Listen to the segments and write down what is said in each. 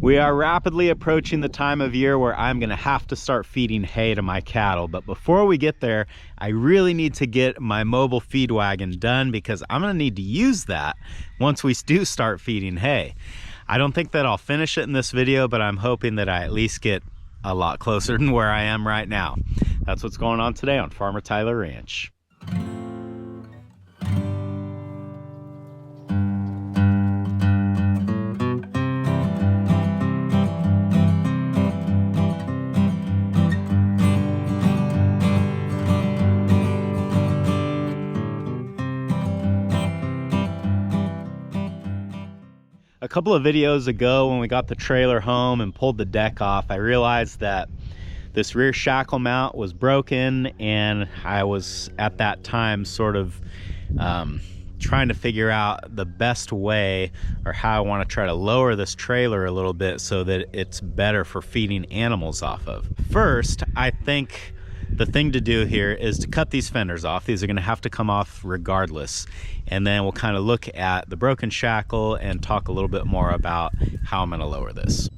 We are rapidly approaching the time of year where I'm gonna have to start feeding hay to my cattle. But before we get there, I really need to get my mobile feed wagon done because I'm gonna need to use that once we do start feeding hay. I don't think that I'll finish it in this video, but I'm hoping that I at least get a lot closer than where I am right now. That's what's going on today on Farmer Tyler Ranch. A couple of videos ago when we got the trailer home and pulled the deck off, I realized that this rear shackle mount was broken, and I was at that time sort of trying to figure out the best way or how I want to try to lower this trailer a little bit so that it's better for feeding animals off of. First, I think the thing to do here is to cut these fenders off. These are going to have to come off regardless. And then we'll kind of look at the broken shackle and talk a little bit more about how I'm going to lower this.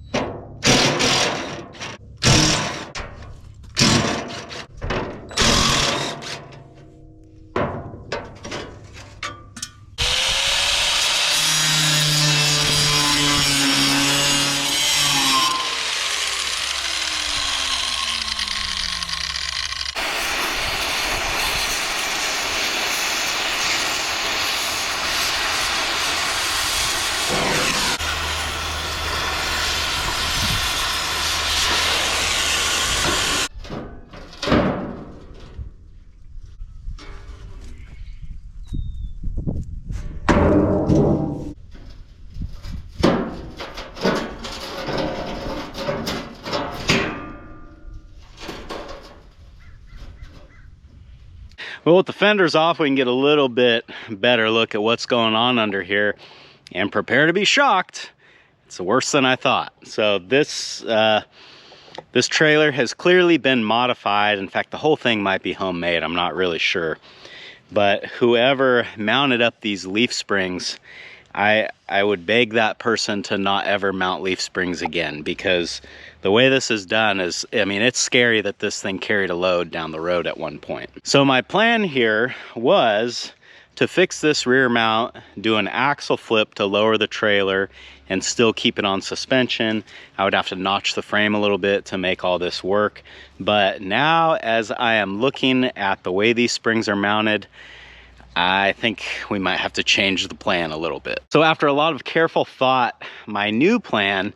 Well, with the fenders off, we can get a little bit better look at what's going on under here and prepare to be shocked. It's worse than I thought. So this trailer has clearly been modified. In fact, the whole thing might be homemade. I'm not really sure. But whoever mounted up these leaf springs, I would beg that person to not ever mount leaf springs again, because the way this is done is, I mean, it's scary that this thing carried a load down the road at one point. So my plan here was to fix this rear mount, do an axle flip to lower the trailer and still keep it on suspension. I would have to notch the frame a little bit to make all this work. But now, as I am looking at the way these springs are mounted, I think we might have to change the plan a little bit. So after a lot of careful thought, my new plan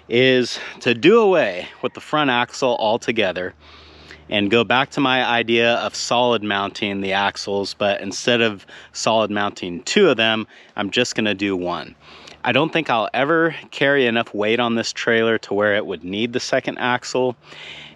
is to do away with the front axle altogether and go back to my idea of solid mounting the axles, but instead of solid mounting two of them, I'm just gonna do one. I don't think I'll ever carry enough weight on this trailer to where it would need the second axle.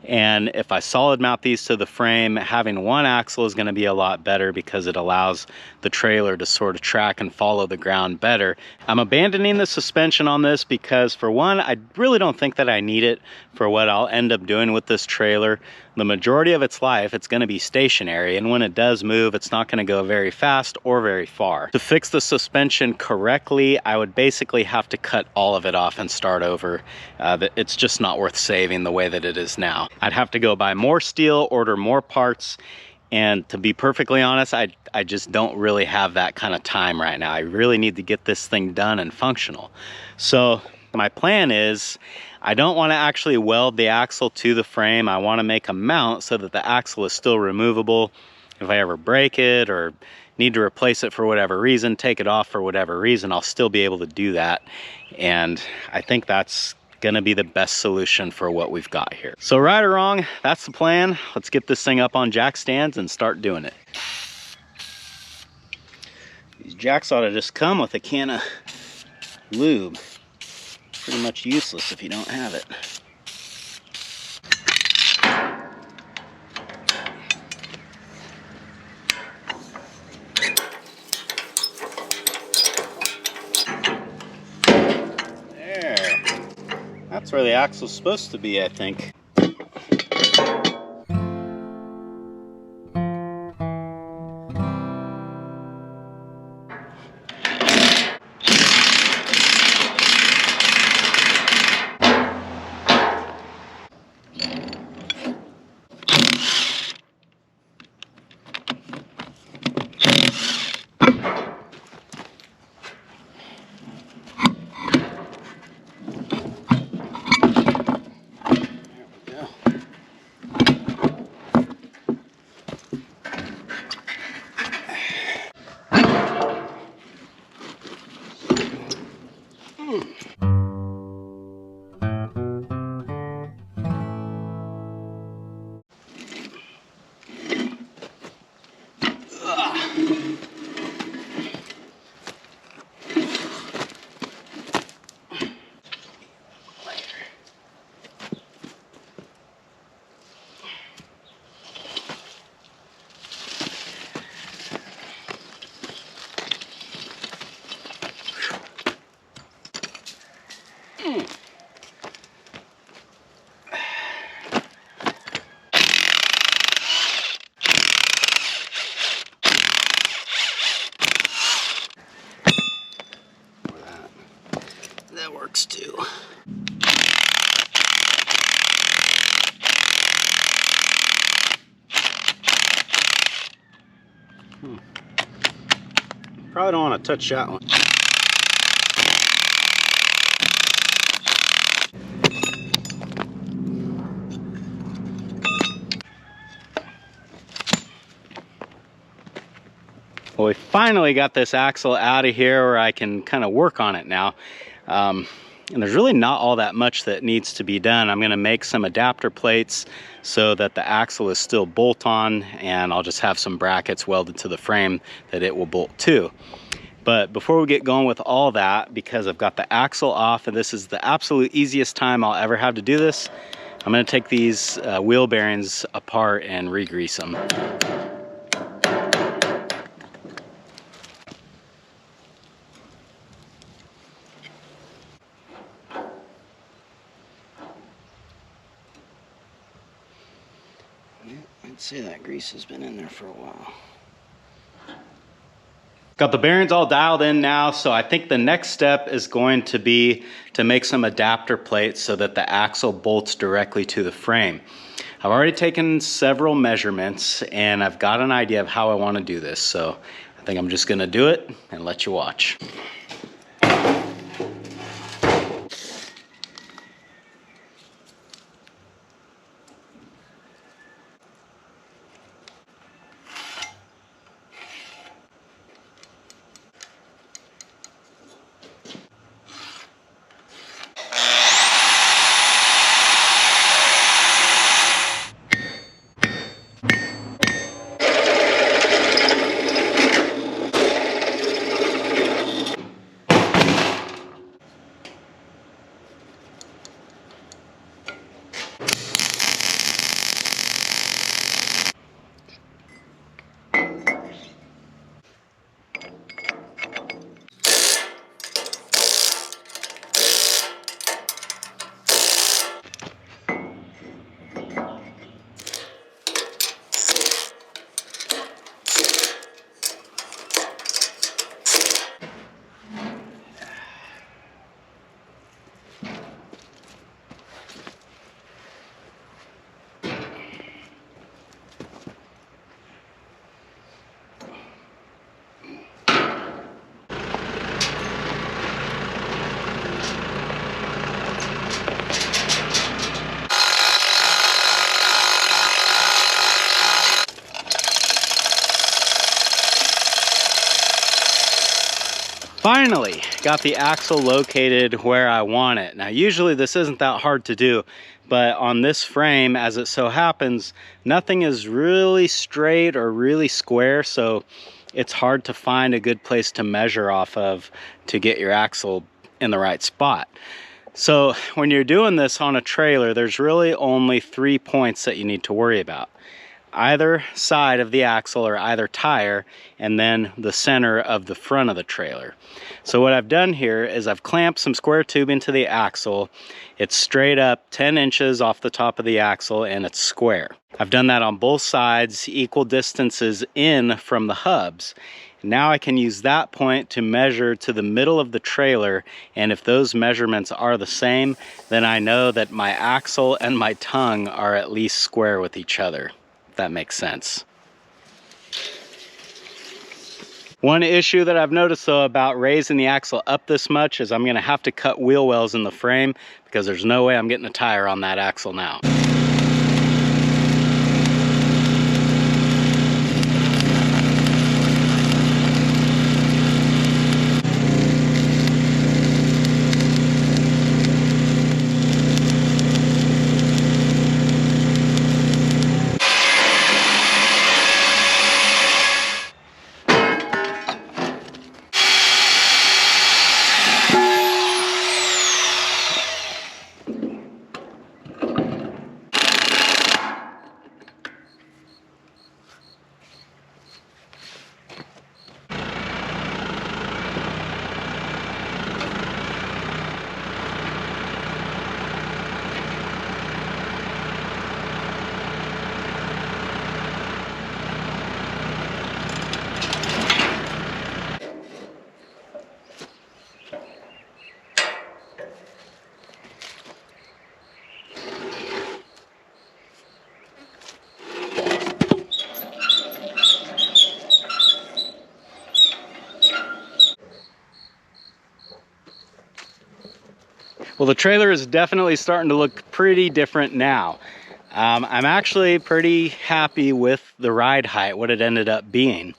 And if I solid mount these to the frame, having one axle is going to be a lot better because it allows the trailer to sort of track and follow the ground better. I'm abandoning the suspension on this because, for one, I really don't think that I need it for what I'll end up doing with this trailer. The majority of its life, it's going to be stationary, and when it does move, it's not going to go very fast or very far. To fix the suspension correctly, I would basically have to cut all of it off and start over. It's just not worth saving the way that it is now. I'd have to go buy more steel, order more parts, and to be perfectly honest, I just don't really have that kind of time right now. I really need to get this thing done and functional. So my plan is, I don't want to actually weld the axle to the frame. I want to make a mount so that the axle is still removable. If I ever break it or need to replace it for whatever reason, take it off for whatever reason, I'll still be able to do that. And I think that's gonna be the best solution for what we've got here. So right or wrong, that's the plan. Let's get this thing up on jack stands and start doing it. These jacks ought to just come with a can of lube. Pretty much useless if you don't have it. That's where the axle's supposed to be, I think. let's do. Probably don't want to touch that one. Well, we finally got this axle out of here where I can kind of work on it now. And there's really not all that much that needs to be done. I'm going to make some adapter plates so that the axle is still bolt on, and I'll just have some brackets welded to the frame that it will bolt to. But before we get going with all that, because I've got the axle off and this is the absolute easiest time I'll ever have to do this, I'm going to take these wheel bearings apart and re-grease them. I'd say that grease has been in there for a while. Got the bearings all dialed in now, so I think the next step is going to be to make some adapter plates so that the axle bolts directly to the frame. I've already taken several measurements and I've got an idea of how I want to do this, so I think I'm just going to do it and let you watch. Finally got the axle located where I want it. Now usually this isn't that hard to do, but on this frame, as it so happens, nothing is really straight or really square, so it's hard to find a good place to measure off of to get your axle in the right spot. So when you're doing this on a trailer, there's really only 3 points that you need to worry about. Either side of the axle or either tire, and then the center of the front of the trailer. So what I've done here is I've clamped some square tubing to the axle. It's straight up 10 inches off the top of the axle and it's square. I've done that on both sides, equal distances in from the hubs. Now I can use that point to measure to the middle of the trailer, and if those measurements are the same, then I know that my axle and my tongue are at least square with each other. That makes sense. One issue that I've noticed though about raising the axle up this much is I'm going to have to cut wheel wells in the frame, because there's no way I'm getting a tire on that axle now. Well, the trailer is definitely starting to look pretty different now. I'm actually pretty happy with the ride height, what it ended up being.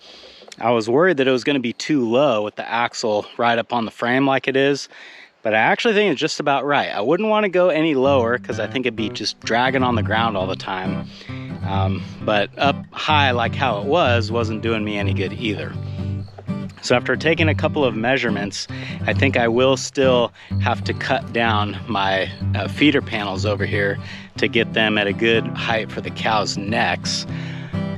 I was worried that it was going to be too low with the axle right up on the frame like it is, but I actually think it's just about right. I wouldn't want to go any lower because I think it'd be just dragging on the ground all the time. But up high like how it wasn't doing me any good either. So after taking a couple of measurements, I think I will still have to cut down my feeder panels over here to get them at a good height for the cows' necks.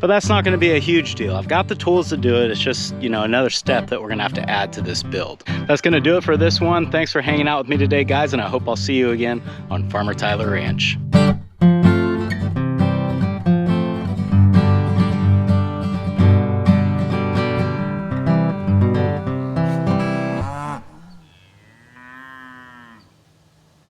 But that's not going to be a huge deal. I've got the tools to do it. It's just, you know, another step that we're going to have to add to this build. That's going to do it for this one. Thanks for hanging out with me today, guys, and I hope I'll see you again on Farmer Tyler Ranch.